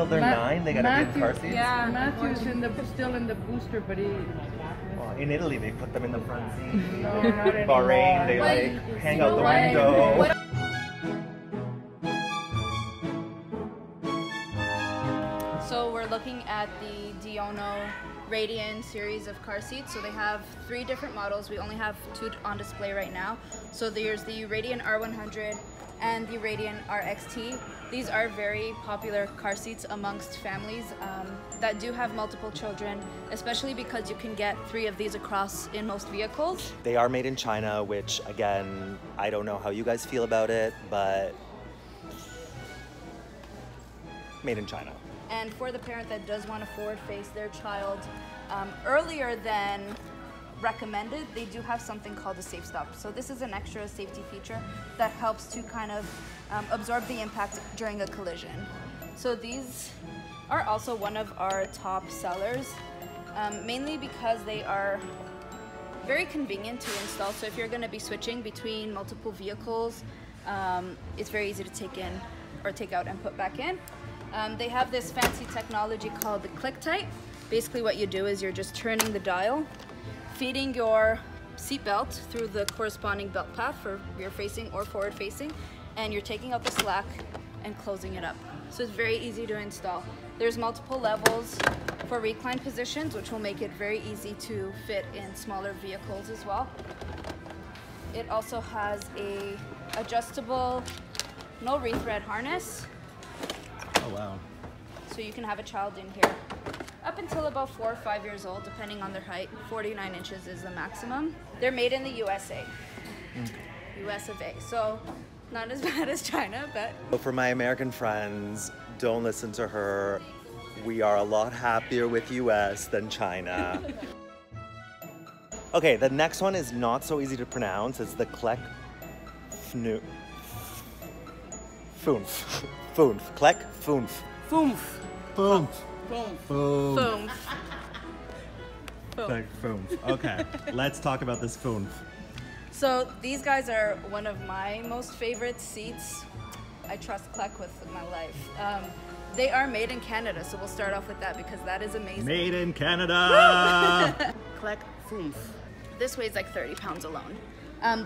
until they're 9, they gotta be in car seats? Yeah, Matthew's still in the booster, but he... Well, in Italy, they put them in the front seat. No, not anymore. Bahrain, they hang out the window. So we're looking at the Diono Radian series of car seats. So they have 3 different models. We only have 2 on display right now. So there's the Radian R100 and the Radian RXT. These are very popular car seats amongst families that do have multiple children, especially because you can get 3 of these across in most vehicles. They are made in China, which again, I don't know how you guys feel about it, but made in China. And for the parent that does want to forward face their child earlier than recommended, they do have something called a safe stop. So this is an extra safety feature that helps to kind of absorb the impact during a collision. So these are also one of our top sellers, mainly because they are very convenient to install. So if you're going to be switching between multiple vehicles, it's very easy to take in or take out and put back in. They have this fancy technology called the Clek type. Basically what you do is you're just turning the dial, feeding your seat belt through the corresponding belt path for rear facing or forward facing, and you're taking out the slack and closing it up. So it's very easy to install. There's multiple levels for recline positions, which will make it very easy to fit in smaller vehicles as well. It also has a adjustable no rethread harness. Oh wow. So you can have a child in here up until about 4 or 5 years old, depending on their height. 49 inches is the maximum. They're made in the USA. US of A. So not as bad as China, but... For my American friends, don't listen to her. We are a lot happier with US than China. Okay, the next one is not so easy to pronounce. It's the Clek Foonf. Foonf. Clek Foonf. Foonf. Foonf. Boom. Clek Foonf. Okay, let's talk about this Foonf. So these guys are one of my most favorite seats. I trust Clek with my life. They are made in Canada, so we'll start off with that because that is amazing. Made in Canada! Clek Foonf. This weighs like 30 pounds alone.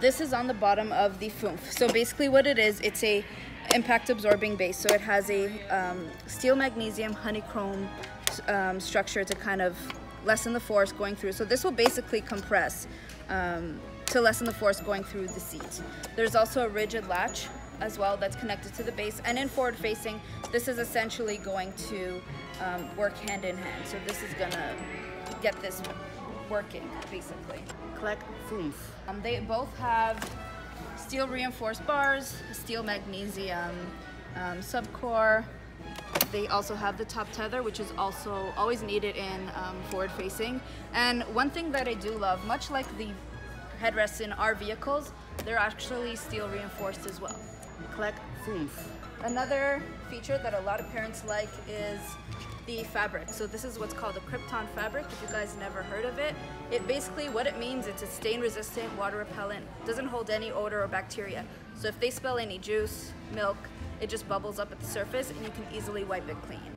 This is on the bottom of the Foonf. So basically what it is, it's a impact absorbing base. So it has a steel magnesium honeycomb structure to kind of lessen the force going through. So this will basically compress to lessen the force going through the seat. There's also a rigid latch as well that's connected to the base, and in forward facing, this is essentially going to work hand in hand. So this is gonna get this working basically. Clek Foonf. They both have steel reinforced bars, steel magnesium subcore. They also have the top tether, which is also always needed in forward facing. And one thing that I do love, much like the headrests in our vehicles, they're actually steel reinforced as well. Clek Foonf. Another feature that a lot of parents like is the fabric. So this is what's called a Krypton fabric, if you guys never heard of it. It basically, what it means, it's a stain resistant, water repellent, doesn't hold any odor or bacteria. So if they spill any juice, milk, it just bubbles up at the surface and you can easily wipe it clean.